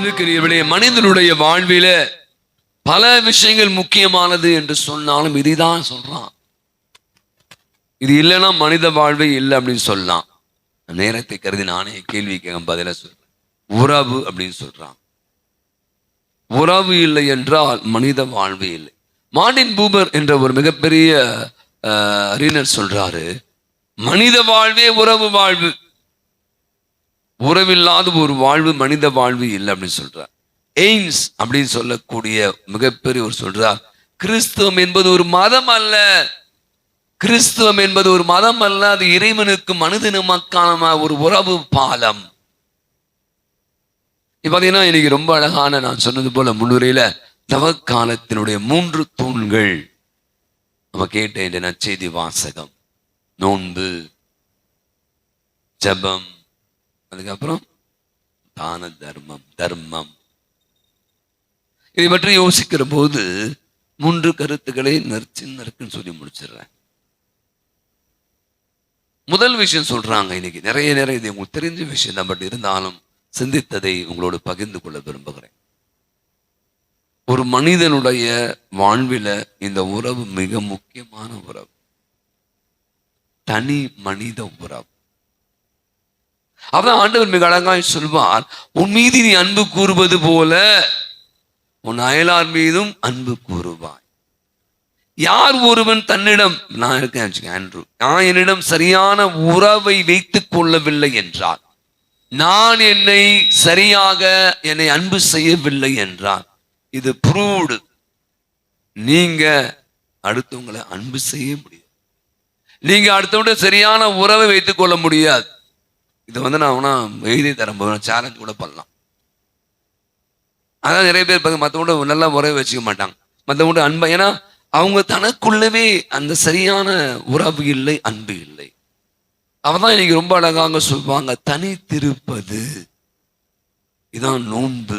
அன்புக்குரியவர்களே, மனிதனுடைய வாழ்வில பல விஷயங்கள் முக்கியமானது என்று சொன்னாலும் இதைதான் சொல்றான். இது இல்லைன்னா மனித வாழ்வே இல்லை அப்படின்னு சொல்லலாம். நேரத்தை கருதி நானே கேள்வி கேட்க பதில சொல்றேன். உறவு அப்படின்னு சொல்றான். உறவு இல்லை என்றால் மனித வாழ்வே இல்லை. மார்ட்டின் பூபர் என்ற ஒரு மிகப்பெரிய அறிஞர் சொல்றாரு, மனித வாழ்வே உறவு வாழ்வு, உறவில்லாத ஒரு வாழ்வு மனித வாழ்வு இல்லை அப்படின்னு சொல்றார். எய்ம்ஸ் அப்படின்னு சொல்லக்கூடிய மிகப்பெரிய ஒரு சொல்றார், கிறிஸ்துவம் என்பது ஒரு மதம் அல்ல, கிறிஸ்துவம் என்பது ஒரு மதம் அல்ல, அது இறைவனுக்கு மனிதனுமக்கான ஒரு உறவு பாலம். பார்த்தீங்கன்னா இன்னைக்கு ரொம்ப அழகான, நான் சொன்னது போல முன்னுரையில தவக்காலத்தினுடைய 3 தூண்கள் நம்ம கேட்ட இந்த நற்செய்தி வாசகம், நோன்பு, ஜபம், அதுக்கப்புறம் தான தர்மம். இதை பற்றி யோசிக்கிற போது 3 கருத்துக்களை நறுக்குன்னு சொல்லி முடிச்சிடுறேன். முதல் விஷயம் சொல்றாங்க, இன்னைக்கு நிறைய இது உங்களுக்கு தெரிஞ்ச விஷயம் தான், பட் இருந்தாலும் சிந்தித்ததை உங்களோடு பகிர்ந்து கொள்ள விரும்புகிறேன். ஒரு மனிதனுடைய வாழ்வில இந்த உறவு மிக முக்கியமான உறவு, தனி மனித உறவு. அதான் ஆண்டவர் மிக அழகாய் சொல்வார், உன் மீது நீ அன்பு கூறுவது போல உன் அயலார் மீதும் அன்பு கூறுவாய். யார் ஒருவன் தன்னிடம், நான் இருக்கேன் ஆண்ட்ரூ, நான் என்னிடம் சரியான உறவை வைத்துக் கொள்ளவில்லை என்றால், நான் என்னை அன்பு செய்யவில்லை என்றால், இது ப்ரூவ்டு, நீங்க அடுத்தவங்களை அன்பு செய்ய முடியாது, நீங்க அடுத்தவங்க சரியான உறவை வைத்துக் கொள்ள முடியாது. இது நான் எழுதி தரேன், சேலஞ்ச் கூட பண்ணலாம். அதான் நிறைய பேர் மற்றவங்க நல்லா உறவை வச்சுக்க மாட்டாங்க, மற்றவங்க அன்பை, ஏன்னா அவங்க தனக்குள்ளவே அந்த சரியான உறவு இல்லை, அன்பு இல்லை. அவதான் இன்னைக்கு ரொம்ப அழகாக சொல்லுவாங்க, தனித்திருப்பது. இதான் நோன்பு.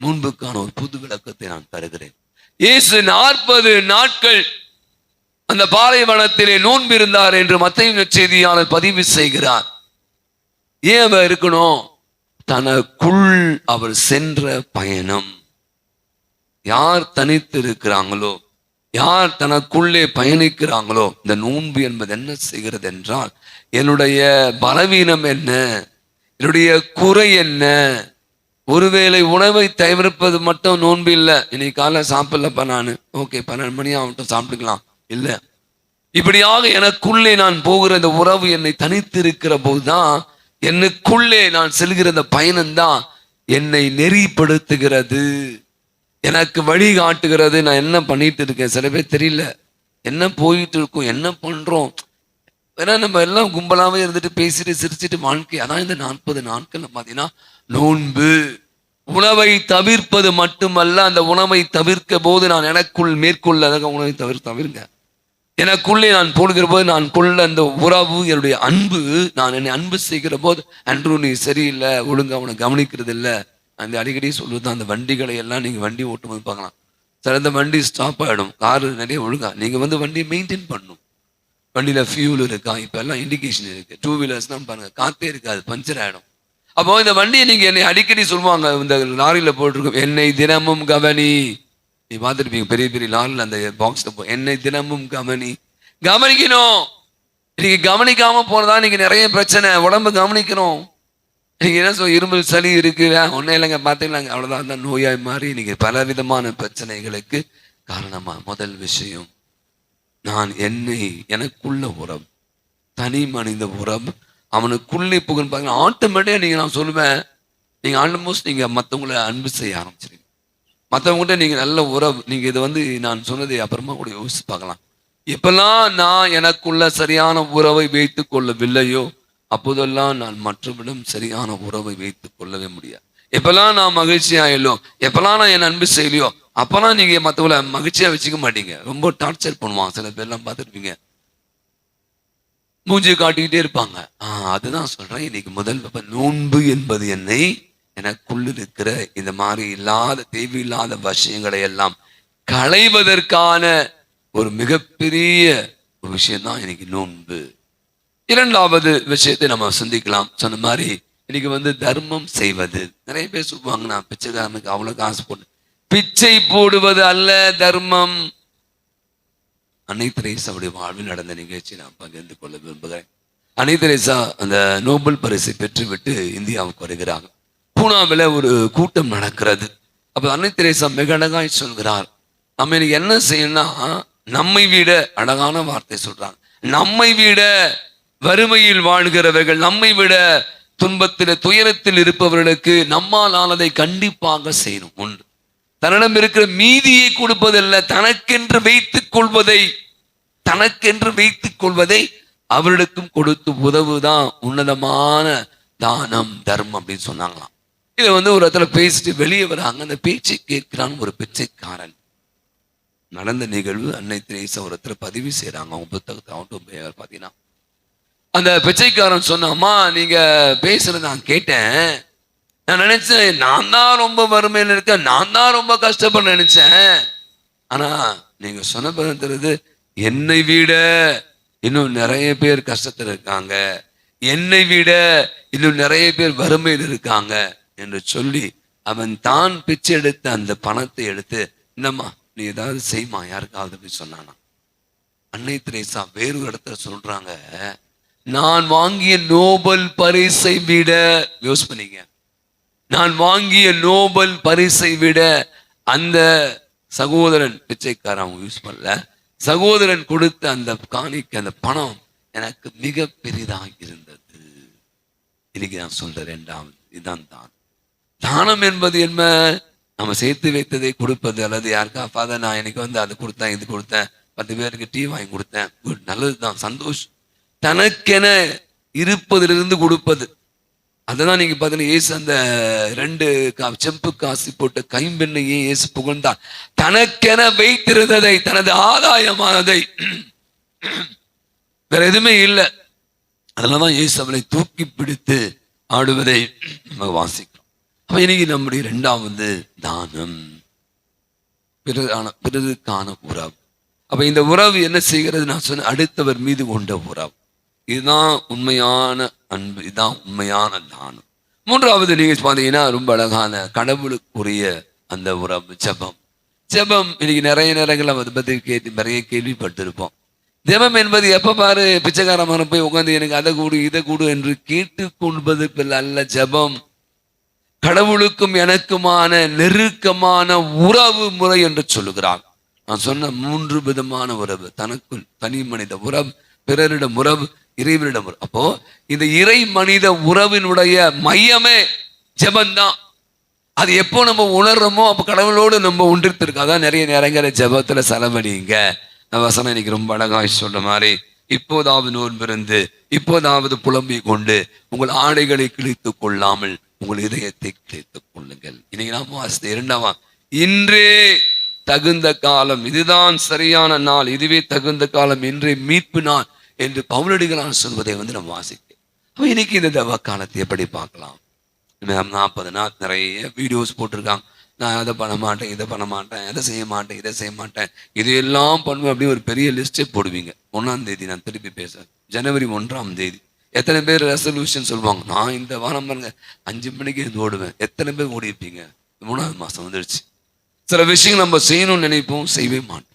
நோன்புக்கான ஒரு புது விளக்கத்தை நான் தருகிறேன். இயேசு 40 நாட்கள் அந்த பாலைவனத்திலே நோன்பு இருந்தார் என்று மத்தேயு நற்செய்தியாளர் பதிவு செய்கிறார். ஏன் அவர் இருக்கணும்? தனக்குள் அவர் சென்ற பயணம். யார் தனித்து இருக்கிறாங்களோ, யார் தனக்குள்ளே பயணிக்கிறாங்களோ, இந்த நோன்பு என்பது என்ன செய்கிறது என்றால், என்னுடைய பலவீனம் என்ன, என்னுடைய குறை என்ன, ஒருவேளை உணவை தவிர்ப்பது மட்டும் நோன்பு இல்லை. இன்னைக்கு காலை சாப்பிடலப்பா நான், ஓகே 12 மணி ஆகட்டும் சாப்பிட்டுக்கலாம், இல்லை. இப்படியாக எனக்குள்ளே நான் போகிற இந்த உறவு என்னை தனித்து இருக்கிற போதுதான், எனக்குள்ளே நான் செல்கிற இந்த பயணம்தான் என்னை நெறிப்படுத்துகிறது, எனக்கு வழி காட்டுகிறது. நான் என்ன பண்ணிட்டு இருக்கேன், சில பேர் தெரியல என்ன போயிட்டு இருக்கோம், என்ன பண்றோம். ஏன்னா நம்ம எல்லாம் கும்பலாவே இருந்துட்டு பேசிட்டு சிரிச்சுட்டு வாழ்க்கை. அதான் இந்த 40 நாட்கள் பார்த்தீங்கன்னா நோன்பு. உணவை தவிர்ப்பது மட்டுமல்ல, அந்த உணவை தவிர்க்க போது நான் எனக்குள் மேற்கொள்ள உணவை தவிருங்க, எனக்குள்ளே நான் போடுகிற போது நான் கொள்ள அந்த உறவு, என்னுடைய அன்பு, நான் என்னை அன்பு செய்கிற போது, அன்று நீ சரியில்லை, ஒழுங்கு அவனை கவனிக்கிறது இல்லை. அந்த அடிக்கடி சொல்லுவது, அந்த வண்டிகளை எல்லாம் நீங்கள் வண்டி ஓட்டும் போது பார்க்கலாம், சில வண்டி ஸ்டாப் ஆகிடும், காரு நிறைய ஒழுங்கா நீங்கள் வண்டியை மெயின்டைன் பண்ணணும். வண்டியில் ஃபியூல் இருக்கா, இப்போ எல்லாம் இண்டிகேஷன் இருக்குது. 2 வீலர்ஸ்லாம் பாருங்கள், காற்றே இருக்காது, பஞ்சர் ஆகிடும். அப்போ இந்த வண்டியை நீங்கள் என்னை அடிக்கடி சொல்லுவாங்க, இந்த லாரியில் போட்டிருக்கோம், என்னை தினமும் கவனி. நீ பார்த்துருப்பீங்க பெரிய பெரிய லாரியில் அந்த பாக்ஸில் போ, என்னை தினமும் கவனிக்கணும். இன்னைக்கு கவனிக்காம போனதா நீங்க நிறைய பிரச்சனை. உடம்பு கவனிக்கணும். நீங்க என்ன சொல்ல, இருமல் சளி இருக்கு, ஒன்னும் இல்லைங்க, பார்த்தீங்களாங்க, அவ்வளோதான், அந்த நோயாய் மாறி நீங்க பல விதமான பிரச்சனைகளுக்கு காரணமா. முதல் விஷயம், நான் எனக்குள்ள உறவு, தனி மனித உறவு, அவனுக்குள்ளே புகழ் பார்த்தீங்கன்னா ஆட்டோமேட்டிக்காக நீங்க, நான் சொல்லுவேன், நீங்க ஆல்மோஸ்ட் நீங்க மற்றவங்களை அன்பு செய்ய ஆரம்பிச்சிருங்க. மற்றவங்ககிட்ட நீங்க நல்ல உறவு, நீங்க இது நான் சொன்னதை அப்புறமா கூட யோசிச்சு பார்க்கலாம். எப்பெல்லாம் நான் எனக்குள்ள சரியான உறவை வைத்துக் கொள்ளவில்லையோ, அப்போதெல்லாம் நான் மற்றவரிடம் சரியான உறவை வைத்துக் கொள்ளவே முடியாது. எப்பெல்லாம் நான் மகிழ்ச்சியா இல்லோ, எப்பெல்லாம் நான் என் அன்பு செய்யலையோ, அப்பெல்லாம் நீங்க மற்றவங்களை மகிழ்ச்சியா வச்சுக்க மாட்டீங்க. ரொம்ப டார்ச்சர் பண்ணுவாங்க. சில பேர்லாம் பார்த்துருப்பீங்க, மூஞ்சி காட்டிக்கிட்டே இருப்பாங்க. அதுதான் சொல்றேன், இன்னைக்கு முதல் நோன்பு என்பது என்னை, எனக்குள்ள இருக்கிற இந்த மாதிரி இல்லாத தேவையில்லாத விஷயங்களை எல்லாம் களைவதற்கான ஒரு மிகப்பெரிய ஒரு விஷயம் தான் இன்னைக்கு நோன்பு. 2வது விஷயத்தை நம்ம சிந்திக்கலாம். சொன்ன மாதிரி இன்னைக்கு தர்மம் செய்வது. நிறைய பேர் சொல்லுவாங்க, நான் பிச்சைக்காரனுக்கு அவ்வளவு காசு போட்டு. பிச்சை போடுவது அல்ல தர்மம். அன்னை தெரேசாவுடைய வாழ்வில் நடந்த நிகழ்ச்சி நான் பகிர்ந்து கொள்ள விரும்புகிறேன். அன்னை தெரேசா அந்த நோபல் பரிசை பெற்றுவிட்டு இந்தியாவுக்கு வருகிறாங்க. பூனாவில் ஒரு கூட்டம் நடக்கிறது. அப்ப அன்னை தெரேசா மிக அழகாய் சொல்கிறார், நம்ம இன்னைக்கு என்ன செய்யணும்னா, நம்மை விட, அழகான வார்த்தை சொல்றாங்க, நம்மை விட வறுமையில் வாழ்கிறவர்கள், நம்மை விட துன்பத்தில் துயரத்தில் இருப்பவர்களுக்கு நம்மால் ஆனதை கண்டிப்பாக செய்யணும். ஒன்று, தன்னிடம் இருக்கிற மீதியை கொடுப்பதல்ல, தனக்கென்று வைத்துக் கொள்வதை அவர்களுக்கும் கொடுத்து உதவுதான் உன்னதமான தானம், தர்மம் அப்படின்னு சொன்னாங்களாம். இதை ஒரு இடத்துல பேசிட்டு வெளியே வராங்க. அந்த பேச்சை கேட்கிறான் ஒரு பிச்சைக்காரன். நடந்த நிகழ்வு அன்னை தெரேசா ஒரு இடத்துல பதிவு செய்யறாங்க அவங்க புத்தகத்தை. பார்த்தீங்கன்னா அந்த பிச்சைக்காரன் சொன்ன, அம்மா நீங்க பேசுறது நான் கேட்டேன், நான் நினைச்சேன் நான் தான் ரொம்ப வறுமையில் இருக்கேன், நான் தான் ரொம்ப கஷ்டப்பட நினைச்சேன். ஆனா நீங்க சொன்ன பிறகு என்னை விட இன்னும் நிறைய பேர் கஷ்டத்தில் இருக்காங்க, என்னை விட இன்னும் நிறைய பேர் வறுமையில் இருக்காங்க என்று சொல்லி அவன் தான் பிச்சை எடுத்த அந்த பணத்தை எடுத்து, என்னம்மா நீ ஏதாவது செய்மா யாருக்காவது அப்படின்னு சொன்னானா. அன்னை தெரேசா வேறு இடத்துல சொல்றாங்க, நான் வாங்கிய நோபல் பரிசை விட, யோசிச்சு பண்ணீங்க, நான் வாங்கிய நோபல் பரிசை விட அந்த சகோதரன், பிச்சைக்காரன் அவங்க யூஸ் பண்ணல, சகோதரன் கொடுத்த அந்த காணிக்க, அந்த பணம் எனக்கு மிக பெரிதாக இருந்தது. இன்னைக்கு நான் சொல்ற இரண்டாவது இதுதான் தானம். தானம் என்பது என்ன? நம்ம சேர்த்து வைத்ததை கொடுப்பது. அல்லது யாருக்கா, ஃபாதர் நான் எனக்கு அது கொடுத்தேன், இது கொடுத்தேன், 10 பேருக்கு டீ வாங்கி கொடுத்தேன், குட், நல்லதுதான், சந்தோஷம். தனக்கென இருப்பதிலிருந்து கொடுப்பது. அதுதான் நீங்க பாத்தீங்கன்னா இயேசு அந்த 2 செம்பு காசு போட்ட கைம்பெண்ணையே இயேசு புகழ்ந்தார். தனக்கென வைத்திருந்ததை, தனது ஆதாயமானதை, வேற எதுவுமே இல்லை, அதனாலதான் இயேசு அவனை தூக்கி பிடித்து ஆடுவதை நம்ம வாசிக்கிறோம். அப்ப இன்னைக்கு நம்முடைய 2வது தானம், பிறருக்கான உறவு. அப்ப இந்த உறவு என்ன செய்கிறது? நான் சொன்ன அடுத்தவர் மீது கொண்ட உறவு. இதுதான் உண்மையான அன்பு, இதுதான் உண்மையான தானம். 3வது நீங்க பாத்தீங்கன்னா ரொம்ப அழகான கடவுளுக்குரிய அந்த உறவு, ஜெபம். ஜெபம் இன்னைக்கு நிறைய நேரங்கள் அதை பத்தி நிறைய கேள்விப்பட்டிருப்போம். ஜெபம் என்பது எப்ப பாரு பிச்சைக்காரமான போய் உட்காந்து எனக்கு அதை கூடு இதை கூடு என்று கேட்டுக்கொள்வது அல்ல. ஜெபம் கடவுளுக்கும் எனக்குமான நெருக்கமான உறவு முறை என்று சொல்லுகிறார். நான் சொன்ன 3 விதமான உறவு, தனக்குள் தனி மனித உறவு, பிறரிடம் உறவு, இறைவனிடம் உறவு. அப்போ இந்த இறை மனித உறவினுடைய மையமே ஜெபந்தான். அது எப்போ நம்ம உணர்றோமோ அப்போ கடவுளோடு நம்ம ஒன்றித்திருக்கோம். அதான் நிறைய நேரங்களை ஜெபத்துல செலவழிங்க. வசனம் இன்னைக்கு ரொம்ப அழகாய் சொல்ற மாதிரி, இப்போதாவது நோன்பிருந்து, இப்போதாவது புலம்பிக் கொண்டு உங்கள் ஆடைகளை கிழித்துக் கொள்ளாமல் உங்கள் இதயத்தை கிழித்துக் கொள்ளுங்கள். இன்னைக்கு நாம வாசித்த 2, இன்றே தகுந்த காலம், இதுதான் சரியான நாள், இதுவே தகுந்த காலம், இன்றே மீட்பு நாள் என்று பவுலடிகளார் சொல்வதை நம்ம வாசிக்கிறோம். அப்ப இன்னைக்கு இந்த தவ காலத்தை எப்படி பார்க்கலாம்? 40 நாள் நிறைய வீடியோஸ் போட்டிருக்காங்க. நான் அதை பண்ண மாட்டேன், இதை பண்ண மாட்டேன், எதை செய்ய மாட்டேன், இதை செய்ய மாட்டேன், இதையெல்லாம் பண்ணுவேன் அப்படி ஒரு பெரிய லிஸ்டே போடுவீங்க. 1ஆம் தேதி நான் திருப்பி பேசுறேன், ஜனவரி 1ஆம் தேதி. எத்தனை பேர் ரெசல்யூஷன் சொல்லுவாங்க, நான் இந்த வாரம் பாருங்க 5 மணிக்கு ஓடுவேன். எத்தனை பேர் ஓடி இருப்பீங்க? 3வது மாசம் வந்துடுச்சு. சில விஷயங்கள் நம்ம செய்யணும்னு நினைப்போம், செய்யவே மாட்டோம்.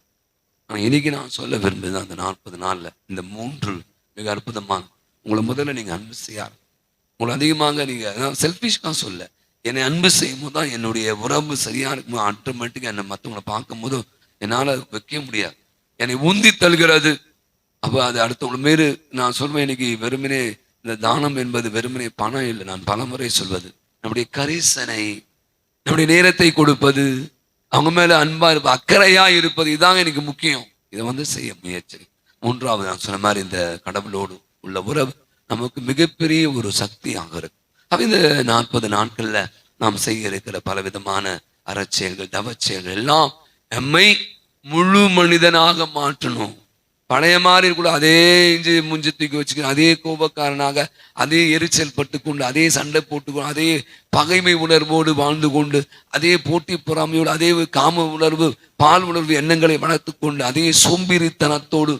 ஆனால் இன்னைக்கு நான் சொல்ல விரும்புது, அந்த 40 நாள்ல இந்த 3 மிக அற்புதமான, உங்களை முதல்ல நீங்க அன்பு செய்யாரு. உங்களை அதிகமாக நீங்க செல்ஃபிஷ்காக சொல்ல, என்னை அன்பு செய்யும் போது தான் என்னுடைய உறவு சரியா இருக்கும். ஆட்டோமேட்டிக்கா என்னை மற்றவங்களை பார்க்கும் போது என்னால வைக்க முடியாது, என்னை உந்தி தள்ளுகிறது. அப்போ அது அடுத்தவங்க மாரி நான் சொல்வேன். இன்னைக்கு வெறுமனே இந்த தானம் என்பது வெறுமனே பணம் இல்லை. நான் பலமுறை சொல்வது, நம்முடைய கரிசனை, நம்முடைய நேரத்தை கொடுப்பது, அவங்க மேல அன்பா இருப்பது, அக்கறையா இருப்பது, இதாங்க எனக்கு முக்கியம். இதை செய்ய முயற்சி. 3வது நான் சொன்ன மாதிரி இந்த கடவுளோடு உள்ள உறவு நமக்கு மிகப்பெரிய ஒரு சக்தியாக இருக்கு. அப்ப இந்த 40 நாட்கள்ல நாம் செய்ய இருக்கிற பலவிதமான அறச்செயல்கள், தவச்செயல்கள் எல்லாம் நம்மை முழு மனிதனாக மாற்றணும். பழைய மாதிரி கூட அதே முஞ்சி தூக்கி வச்சுக்கணும், அதே கோபக்காரனாக, அதே எரிச்சல் பட்டுக்கொண்டு, அதே சண்டை போட்டுக்கொண்டு, அதே பகைமை உணர்வோடு வாழ்ந்து கொண்டு, அதே போட்டி பொறாமையோடு, அதே காம உணர்வு, பால் உணர்வு எண்ணங்களை வளர்த்து கொண்டு, அதே சோம்பேறித்தனத்தோடு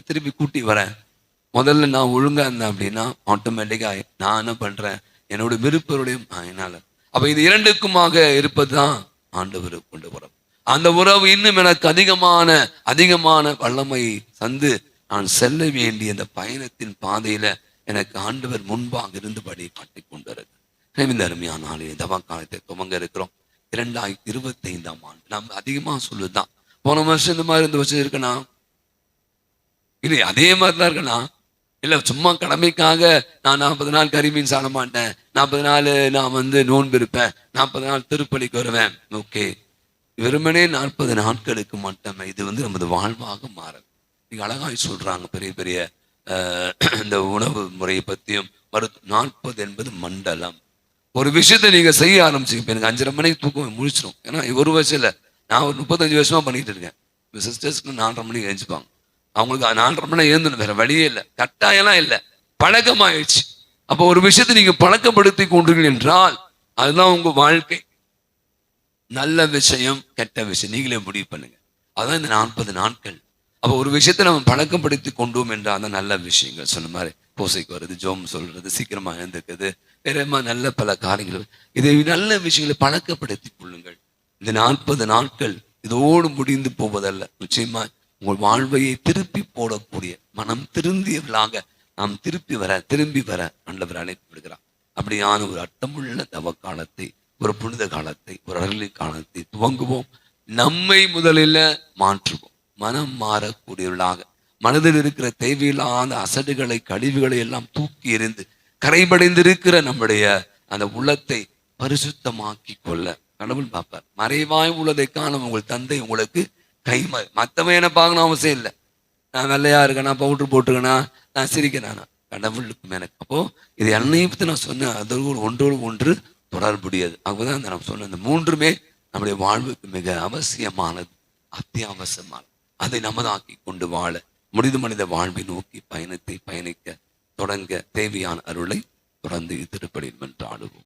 திருப்பி கூட்டி வரேன். முதல்ல நான் ஒழுங்கா இருந்தேன் அப்படின்னா ஆட்டோமேட்டிக்கா நான் என்ன பண்றேன், என்னோட விருப்பருடைய என்னால. அப்ப இது இரண்டுக்குமாக இருப்பதுதான் ஆண்டவர் கொண்டு உறவு. அந்த உறவு இன்னும் எனக்கு அதிகமான வல்லமை தந்து நான் செல்ல வேண்டிய அந்த பயணத்தின் பாதையில எனக்கு ஆண்டவர் முன்பாக இருந்தபடி காட்டிக் கொண்டிருக்கிறார். இந்த அருமையான நாளே தவ காலத்தை துவங்க இருக்கிறோம். 2025ஆம் ஆண்டு நம்ம அதிகமா சொல்லுதான். போன வருஷம் இந்த மாதிரி இந்த வருஷம் இருக்குன்னா இல்லை அதே மாதிரிதான் இருக்கணும். இல்ல சும்மா கடமைக்காக நான் 40 நாள் கறிமீன் சாப்பிட மாட்டேன், 40 நாள் நான் நோன்பு இருப்பேன், 40 நாள் திருப்பலிக்கு வருவேன். ஓகே, வெறுமனே 40 நாட்களுக்கு மட்டுமே இது நமது வாழ்வாக மாறும். நீங்க அழகாய் சொல்றாங்க பெரிய பெரிய இந்த உணவு முறையை பத்தியும் 40 என்பது மண்டலம். ஒரு விஷயத்தை நீங்க செய்ய ஆரம்பிச்சு, எனக்கு 5:30 மணிக்கு தூக்கம் முழிச்சிடும். ஏன்னா ஒரு வருஷம் இல்லை, நான் ஒரு 35 வருஷமா பண்ணிட்டு இருக்கேன். சிஸ்டர்ஸ்க்கு 4:30 மணிக்கு எழுந்துப்பாங்க. அவங்களுக்கு 4:30 மணி எழுந்தணும், வேற வழியே இல்லை, கட்டாயம்லாம் இல்லை, பழக்கமாயிடுச்சு. அப்போ ஒரு விஷயத்தை நீங்க பழக்கப்படுத்தி கொண்டீர்கள் என்றால் அதுதான் உங்க வாழ்க்கை. நல்ல விஷயம் கெட்ட விஷயம் நீங்களே முடிவு பண்ணுங்க. அதான் இந்த 40 நாட்கள். அப்போ ஒரு விஷயத்தை நம்ம பழக்கப்படுத்தி கொண்டோம் என்றால் தான் நல்ல விஷயங்கள் சொன்ன மாதிரி பூசைக்கு வருது, ஜோம் சொல்றது, சீக்கிரமா எழுந்துக்குது, வேற நல்ல பல காரியங்கள், இதை நல்ல விஷயங்களை பழக்கப்படுத்தி கொள்ளுங்கள். இந்த 40 நாட்கள் இதோடு முடிந்து போவதல்ல, நிச்சயமா உங்கள் வாழ்வையை திருப்பி போடக்கூடிய மனம் திருந்தியவர்களாக நாம் திரும்பி வர ஆண்டவர் அழைப்பு விடுகிறார். அப்படியான ஒரு அர்த்தமுள்ள தவ காலத்தை, ஒரு புனித காலத்தை, ஒரு அருளி காலத்தை துவங்குவோம். நம்மை முதலில் மாற்றுவோம். மனம் மாறக்கூடியவர்களாக, மனதில் இருக்கிற தேவையில்லாத அசடுகளை கழிவுகளை எல்லாம் தூக்கி எறிந்து கரைபடைந்திருக்கிற நம்முடைய அந்த உள்ளத்தை பரிசுத்தமாக்கி கொள்ள கடவுள் பார்ப்பார். மறைவாய் உள்ளதை காண உங்கள் தந்தை உங்களுக்கு மற்றவன் என்ன பார்க்கணும் அவசியம் இல்லை. நான் வெள்ளையா இருக்கேனா, பவுடர் போட்டுக்கனா, நான் சிரிக்கிறானா, கடவுளுக்கும் எனக்கு. அப்போ இது என்னையும் பற்றி நான் சொன்னேன், அதோடு ஒன்று தொடர்புடையது. அப்போதான் நான் சொன்ன இந்த மூன்றுமே நம்முடைய வாழ்வுக்கு மிக அவசியமானது, அத்தியாவசியமானது. அதை நமதாக்கி கொண்டு வாழ மனித வாழ்வை நோக்கி பயணிக்க தொடங்க தேவையான அருளை தொடர்ந்து திருப்பலியில் மன்றாடுவோம்.